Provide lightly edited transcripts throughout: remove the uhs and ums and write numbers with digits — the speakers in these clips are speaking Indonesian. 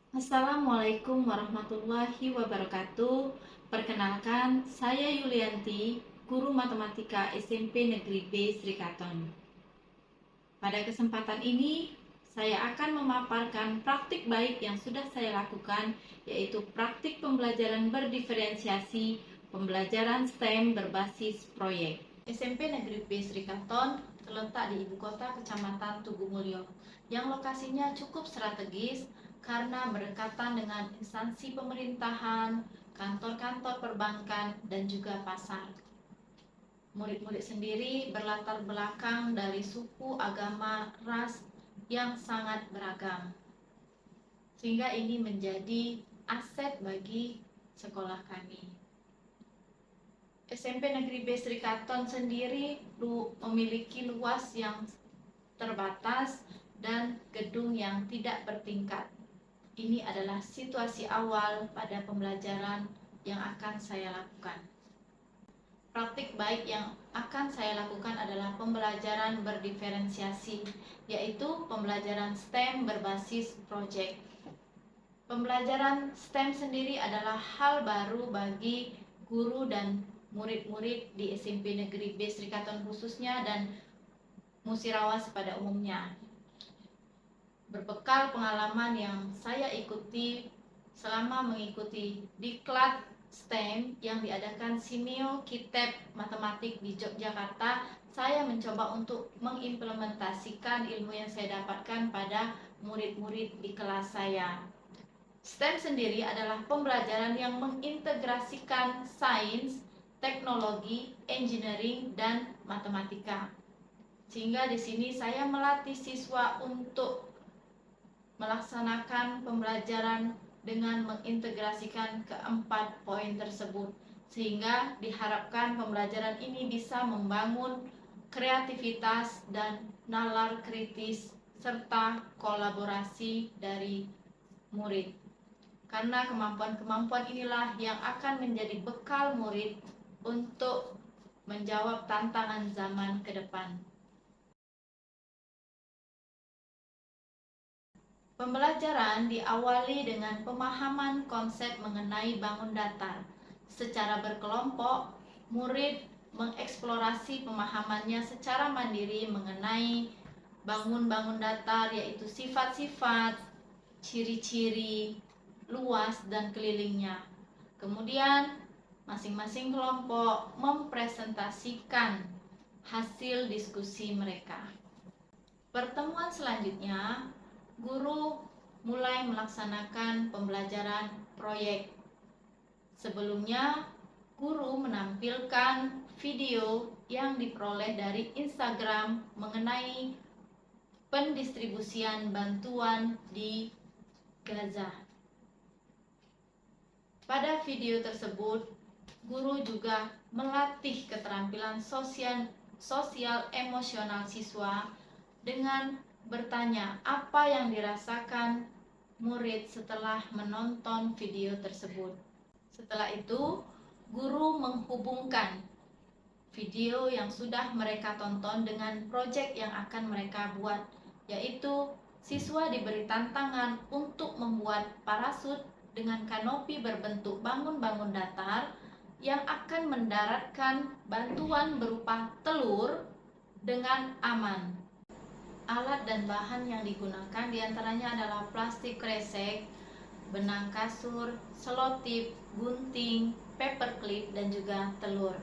Assalamualaikum warahmatullahi wabarakatuh. Perkenalkan, saya Yulianti, guru matematika SMP Negeri B Srikaton. Pada kesempatan ini, saya akan memaparkan praktik baik yang sudah saya lakukan, yaitu praktik pembelajaran berdiferensiasi, pembelajaran STEM berbasis proyek. SMP Negeri B Srikaton terletak di ibu kota Kecamatan Tugu Mulyo, yang lokasinya cukup strategis karena berdekatan dengan instansi pemerintahan, kantor-kantor perbankan, dan juga pasar. Murid-murid sendiri berlatar belakang dari suku, agama, ras yang sangat beragam, sehingga ini menjadi aset bagi sekolah kami. SMP Negeri B Srikaton sendiri memiliki luas yang terbatas dan gedung yang tidak bertingkat. Ini adalah situasi awal pada pembelajaran yang akan saya lakukan. Praktik baik yang akan saya lakukan adalah pembelajaran berdiferensiasi, yaitu pembelajaran STEM berbasis proyek. Pembelajaran STEM sendiri adalah hal baru bagi guru dan murid-murid di SMP Negeri B Srikaton khususnya dan Musirawas pada umumnya. Berbekal pengalaman yang saya ikuti selama mengikuti diklat STEM yang diadakan Simeo Kiteb Matematik di Yogyakarta, saya mencoba untuk mengimplementasikan ilmu yang saya dapatkan pada murid-murid di kelas saya. STEM sendiri adalah pembelajaran yang mengintegrasikan sains, teknologi, engineering, dan matematika. Sehingga di sini saya melatih siswa untuk melaksanakan pembelajaran dengan mengintegrasikan keempat poin tersebut, sehingga diharapkan pembelajaran ini bisa membangun kreativitas dan nalar kritis serta kolaborasi dari murid. Karena kemampuan-kemampuan inilah yang akan menjadi bekal murid untuk menjawab tantangan zaman ke depan. Pembelajaran diawali dengan pemahaman konsep mengenai bangun datar. Secara berkelompok, murid mengeksplorasi pemahamannya secara mandiri mengenai bangun-bangun datar, yaitu sifat-sifat, ciri-ciri, luas, dan kelilingnya. Kemudian, masing-masing kelompok mempresentasikan hasil diskusi mereka. Pertemuan selanjutnya, guru mulai melaksanakan pembelajaran proyek. Sebelumnya, guru menampilkan video yang diperoleh dari Instagram mengenai pendistribusian bantuan di Gaza. Pada video tersebut, guru juga melatih keterampilan sosial emosional siswa dengan bertanya apa yang dirasakan murid setelah menonton video tersebut. Setelah itu, guru menghubungkan video yang sudah mereka tonton dengan proyek yang akan mereka buat, yaitu siswa diberi tantangan untuk membuat parasut dengan kanopi berbentuk bangun-bangun datar yang akan mendaratkan bantuan berupa telur dengan aman. Alat dan bahan yang digunakan diantaranya adalah plastik kresek, benang kasur, selotip, gunting, paperclip, dan juga telur.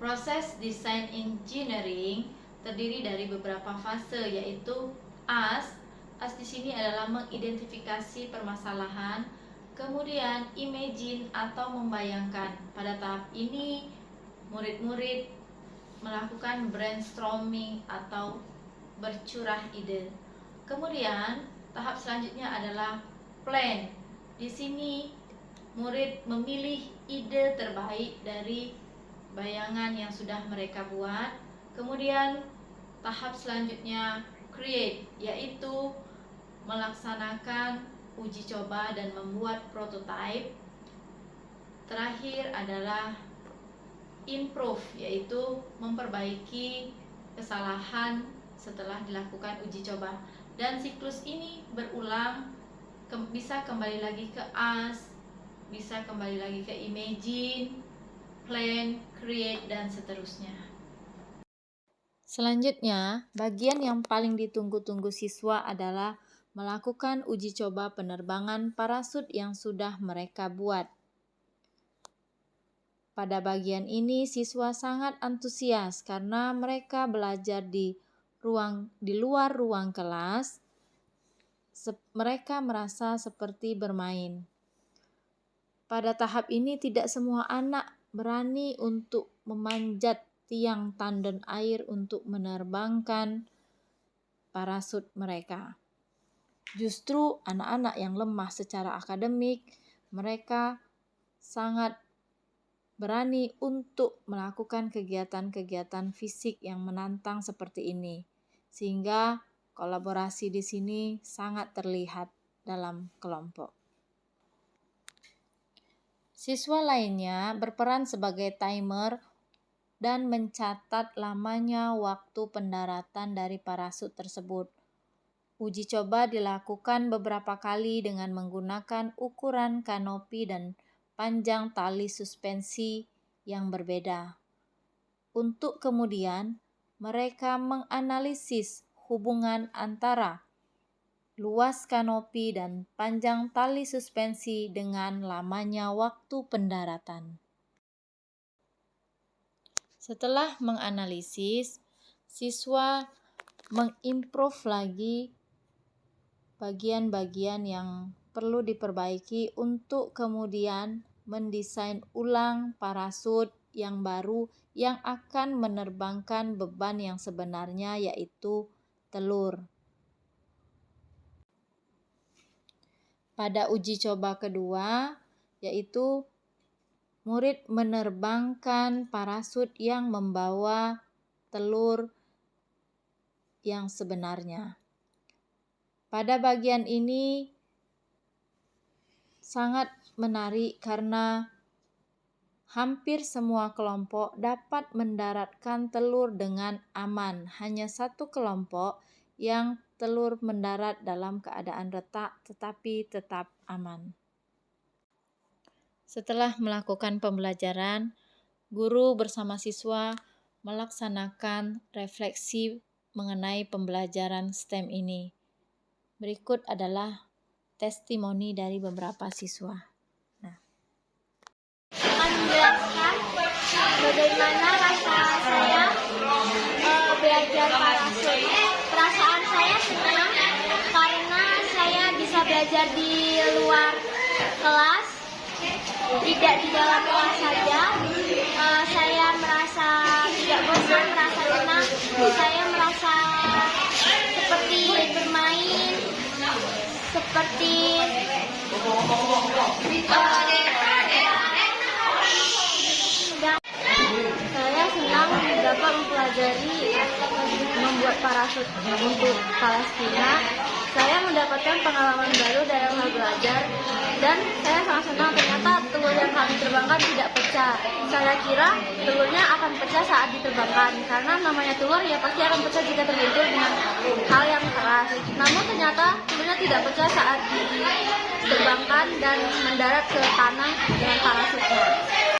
Proses desain engineering terdiri dari beberapa fase, yaitu AS. AS di sini adalah mengidentifikasi permasalahan, kemudian imagine atau membayangkan. Pada tahap ini, murid-murid melakukan brainstorming atau bercurah ide. Kemudian, tahap selanjutnya adalah plan. Di sini, murid memilih ide terbaik dari bayangan yang sudah mereka buat. Kemudian, tahap selanjutnya create, yaitu melaksanakan uji coba dan membuat prototype. Terakhir adalah improve, yaitu memperbaiki kesalahan setelah dilakukan uji coba. Dan siklus ini berulang bisa kembali lagi ke ask, bisa kembali lagi ke imagine, plan, create, dan seterusnya. Selanjutnya, bagian yang paling ditunggu-tunggu siswa adalah melakukan uji coba penerbangan parasut yang sudah mereka buat. Pada bagian ini, siswa sangat antusias karena mereka belajar di luar ruang kelas. Mereka merasa seperti bermain. Pada tahap ini, tidak semua anak berani untuk memanjat tiang tandon air untuk menerbangkan parasut mereka. Justru anak-anak yang lemah secara akademik, mereka sangat berani untuk melakukan kegiatan-kegiatan fisik yang menantang seperti ini, sehingga kolaborasi di sini sangat terlihat dalam kelompok. Siswa lainnya berperan sebagai timer dan mencatat lamanya waktu pendaratan dari parasut tersebut. Uji coba dilakukan beberapa kali dengan menggunakan ukuran kanopi dan panjang tali suspensi yang berbeda. Untuk kemudian mereka menganalisis hubungan antara luas kanopi dan panjang tali suspensi dengan lamanya waktu pendaratan. Setelah menganalisis, siswa mengimprove lagi bagian-bagian yang perlu diperbaiki untuk kemudian mendesain ulang parasut yang baru yang akan menerbangkan beban yang sebenarnya, yaitu telur. Pada uji coba kedua, yaitu murid menerbangkan parasut yang membawa telur yang sebenarnya. Pada bagian ini sangat menarik karena hampir semua kelompok dapat mendaratkan telur dengan aman. Hanya satu kelompok yang telur mendarat dalam keadaan retak tetapi tetap aman. Setelah melakukan pembelajaran, guru bersama siswa melaksanakan refleksi mengenai pembelajaran STEM ini. Berikut adalah testimoni dari beberapa siswa. Akan menjelaskan bagaimana rasa saya belajar parasut. Perasaan saya senang karena saya bisa belajar di luar kelas, tidak di dalam kelas saja. Saya merasa tidak bosan, merasa tenang. Saya merasa seperti bermain, seperti saya senang dapat mempelajari membuat parasut untuk Palestina. Saya mendapatkan pengalaman baru dalam hal belajar, dan saya sangat senang ternyata telur yang kami terbangkan tidak pecah. Saya kira telurnya akan pecah saat diterbangkan, karena namanya telur ya pasti akan pecah jika terbentur dengan hal yang keras. Namun ternyata telurnya tidak pecah saat diterbangkan dan mendarat ke tanah dengan parasutnya.